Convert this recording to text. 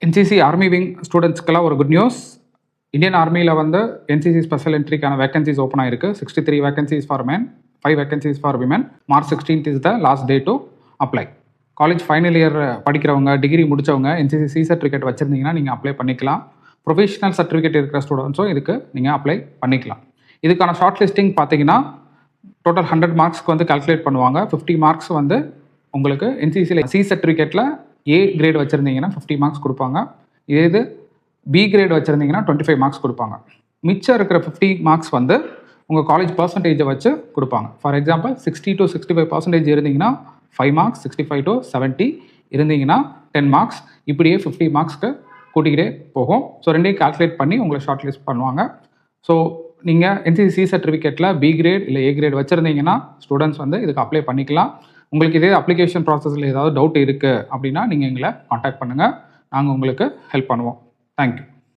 NCC army wing ஸ்டூடெண்ட்ஸ்க்கெல்லாம் ஒரு good news. Indian ஆர்மியில் வந்து என்சிசி ஸ்பெஷல் என்ட்ரிக்கான வேகன்சிஸ் ஓப்பன் ஆயிருக்கு. 63 vacancies for men, 5 vacancies for women. March 16th is the last day to apply. College final year படிக்கிறவங்க, degree முடித்தவங்க NCC C certificate வச்சுருந்தீங்கன்னா நீங்கள் apply பண்ணிக்கலாம். Professional certificate இருக்கிற ஸ்டூடெண்ட்ஸும் இதுக்கு நீங்கள் அப்ளை பண்ணிக்கலாம். இதுக்கான ஷார்ட் லிஸ்டிங் பார்த்தீங்கன்னா டோட்டல் 100 மார்க்ஸ்க்கு வந்து கால்குலேட் பண்ணுவாங்க. 50 மார்க்ஸ் வந்து உங்களுக்கு என்சிசியில் சி சர்டிஃபிகேட்டில் ஏ கிரேட் வச்சுருந்தீங்கன்னா 50 மார்க்ஸ் கொடுப்பாங்க. இது பி கிரேட் வச்சுருந்தீங்கன்னா 25 மார்க்ஸ் கொடுப்பாங்க. மிச்சம் இருக்கிற 50 மார்க்ஸ் வந்து உங்கள் காலேஜ் பர்சன்டேஜை வச்சு கொடுப்பாங்க. ஃபார் எக்ஸாம்பிள் 60 to 65% இருந்தீங்கன்னா 5 மார்க்ஸ், 65 to 70 இருந்தீங்கன்னா 10 மார்க்ஸ், இப்படியே 50 மார்க்ஸ்க்கு கூட்டிக்கிட்டே போகும். ஸோ ரெண்டையும் கால்குலேட் பண்ணி உங்களை ஷார்ட் லிஸ்ட் பண்ணுவாங்க. ஸோ நீங்கள் என்சிசி சர்டிஃபிகேட்டில் பி கிரேட் இல்லை ஏ கிரேட் வச்சுருந்தீங்கன்னா ஸ்டூடெண்ட்ஸ் வந்து இதுக்கு அப்ளை பண்ணிக்கலாம். உங்களுக்கு இதே அப்ளிகேஷன் ப்ராசஸில் ஏதாவது டவுட் இருக்குது அப்படின்னா நீங்கள் எங்களை காண்டாக்ட் பண்ணுங்கள். நாங்கள் உங்களுக்கு ஹெல்ப் பண்ணுவோம். தேங்க்யூ.